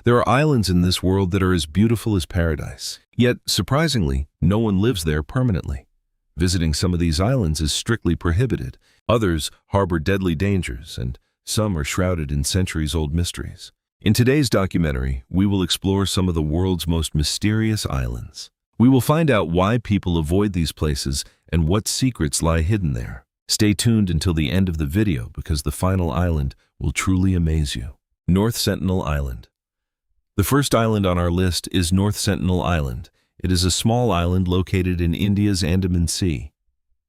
There are islands in this world that are as beautiful as paradise. Yet, surprisingly, no one lives there permanently. Visiting some of these islands is strictly prohibited. Others harbor deadly dangers, and some are shrouded in centuries-old mysteries. In today's documentary, we will explore some of the world's most mysterious islands. We will find out why people avoid these places and what secrets lie hidden there. Stay tuned until the end of the video because the final island will truly amaze you. North Sentinel Island. The first island on our list is North Sentinel Island. It is a small island located in India's Andaman Sea.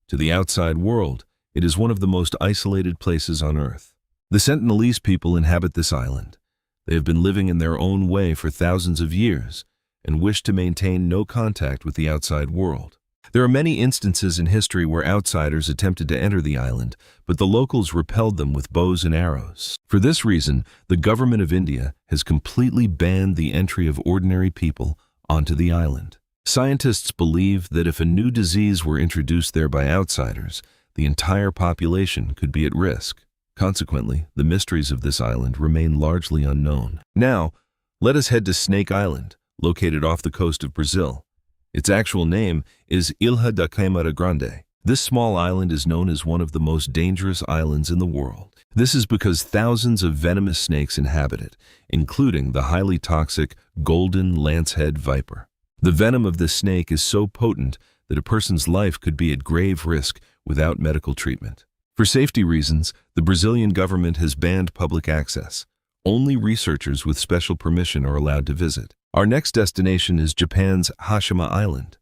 To the outside world, it is one of the most isolated places on Earth. The Sentinelese people inhabit this island. They have been living in their own way for thousands of years and wish to maintain no contact with the outside world. There are many instances in history where outsiders attempted to enter the island, but the locals repelled them with bows and arrows. For this reason, the government of India has completely banned the entry of ordinary people onto the island. Scientists believe that if a new disease were introduced there by outsiders, the entire population could be at risk. Consequently, the mysteries of this island remain largely unknown. Now, let us head to Snake Island, located off the coast of Brazil. Its actual name is Ilha da Câmara Grande. This small island is known as one of the most dangerous islands in the world. This is because thousands of venomous snakes inhabit it, including the highly toxic golden lancehead viper. The venom of this snake is so potent that a person's life could be at grave risk without medical treatment. For safety reasons, the Brazilian government has banned public access. Only researchers with special permission are allowed to visit. Our next destination is Japan's Hashima Island.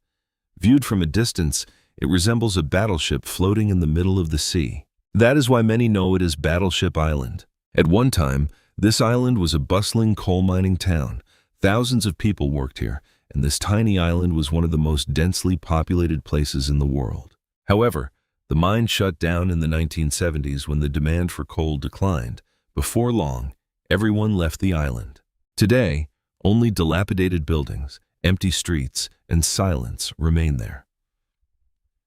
Viewed from a distance, it resembles a battleship floating in the middle of the sea. That is why many know it as Battleship Island. At one time, this island was a bustling coal mining town. Thousands of people worked here, and this tiny island was one of the most densely populated places in the world. However, the mine shut down in the 1970s when the demand for coal declined. Before long, everyone left the island. Today, only dilapidated buildings, empty streets, and silence remain there.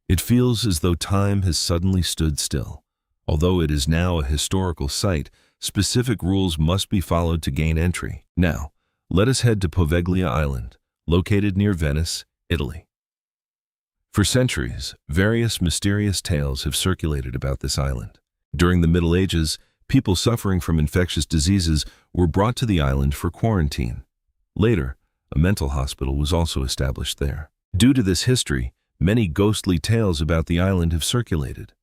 It feels as though time has suddenly stood still. Although it is now a historical site, specific rules must be followed to gain entry. Now, let us head to Poveglia Island, located near Venice, Italy. For centuries, various mysterious tales have circulated about this island. During the Middle Ages, people suffering from infectious diseases were brought to the island for quarantine. Later, a mental hospital was also established there. Due to this history, many ghostly tales about the island have circulated.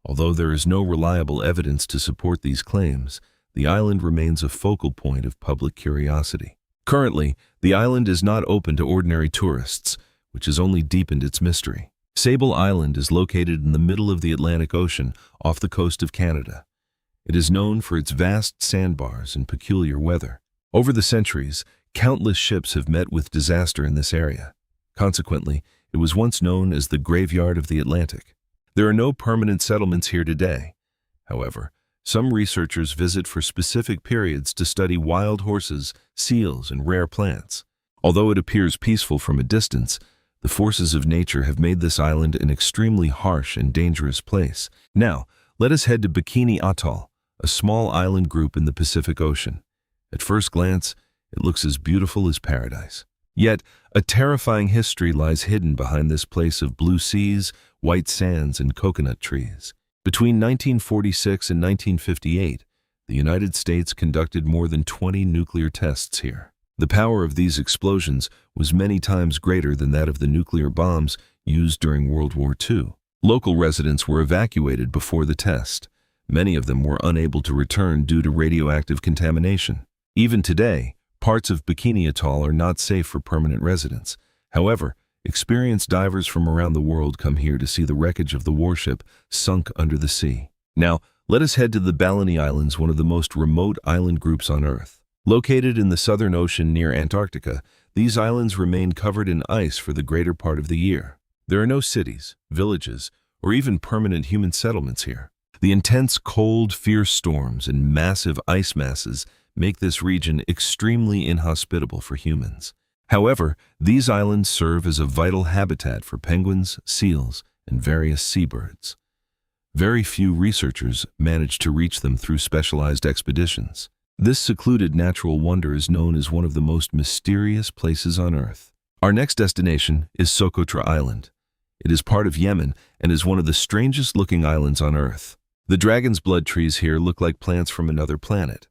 Although there is no reliable evidence to support these claims, the island remains a focal point of public curiosity. Currently, the island is not open to ordinary tourists, which has only deepened its mystery. Sable Island is located in the middle of the Atlantic Ocean off the coast of Canada. It is known for its vast sandbars and peculiar weather. Over the centuries, countless ships have met with disaster in this area. Consequently, it was once known as the Graveyard of the Atlantic. There are no permanent settlements here today. However, some researchers visit for specific periods to study wild horses, seals, and rare plants. Although it appears peaceful from a distance, the forces of nature have made this island an extremely harsh and dangerous place. Now, let us head to Bikini Atoll, a small island group in the Pacific Ocean. At first glance, it looks as beautiful as paradise. Yet, a terrifying history lies hidden behind this place of blue seas, white sands, and coconut trees. Between 1946 and 1958, the United States conducted more than 20 nuclear tests here. The power of these explosions was many times greater than that of the nuclear bombs used during World War II. Local residents were evacuated before the test. Many of them were unable to return due to radioactive contamination. Even today, parts of Bikini Atoll are not safe for permanent residents. However, experienced divers from around the world come here to see the wreckage of the warship sunk under the sea. Now, let us head to the Balleny Islands, one of the most remote island groups on Earth. Located in the Southern Ocean near Antarctica, these islands remain covered in ice for the greater part of the year. There are no cities, villages, or even permanent human settlements here. The intense cold, fierce storms and massive ice masses make this region extremely inhospitable for humans. However, these islands serve as a vital habitat for penguins, seals, and various seabirds. Very few researchers manage to reach them through specialized expeditions. This secluded natural wonder is known as one of the most mysterious places on Earth. Our next destination is Socotra Island. It is part of Yemen and is one of the strangest-looking islands on Earth. The dragon's blood trees here look like plants from another planet.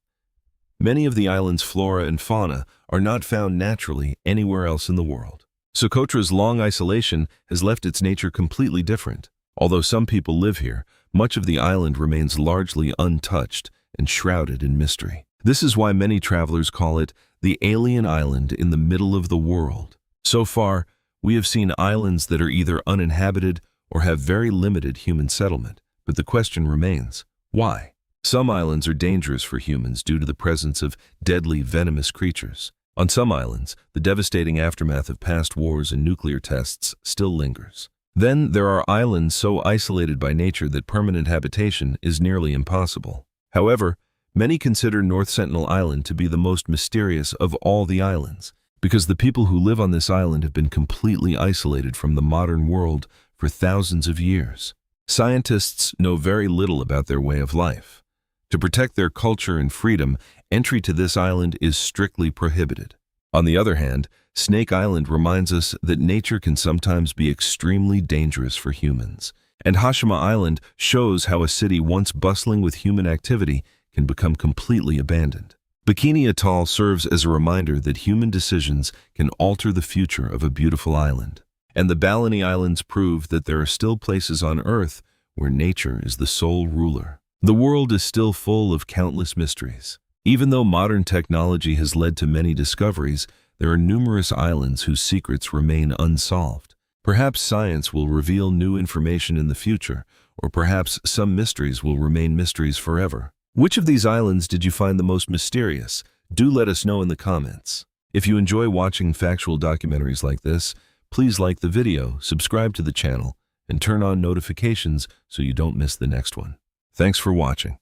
Many of the island's flora and fauna are not found naturally anywhere else in the world. Socotra's long isolation has left its nature completely different. Although some people live here, much of the island remains largely untouched and shrouded in mystery. This is why many travelers call it the alien island in the middle of the world. So far, we have seen islands that are either uninhabited or have very limited human settlement. But the question remains, why? Some islands are dangerous for humans due to the presence of deadly venomous creatures. On some islands, the devastating aftermath of past wars and nuclear tests still lingers. Then there are islands so isolated by nature that permanent habitation is nearly impossible. However, many consider North Sentinel Island to be the most mysterious of all the islands, because the people who live on this island have been completely isolated from the modern world for thousands of years. Scientists know very little about their way of life. To protect their culture and freedom, entry to this island is strictly prohibited. On the other hand, Snake Island reminds us that nature can sometimes be extremely dangerous for humans. And Hashima Island shows how a city once bustling with human activity can become completely abandoned. Bikini Atoll serves as a reminder that human decisions can alter the future of a beautiful island. And the Balleny Islands prove that there are still places on Earth where nature is the sole ruler. The world is still full of countless mysteries. Even though modern technology has led to many discoveries, there are numerous islands whose secrets remain unsolved. Perhaps science will reveal new information in the future, or perhaps some mysteries will remain mysteries forever. Which of these islands did you find the most mysterious? Do let us know in the comments. If you enjoy watching factual documentaries like this, please like the video, subscribe to the channel, and turn on notifications so you don't miss the next one. Thanks for watching.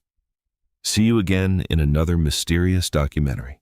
See you again in another mysterious documentary.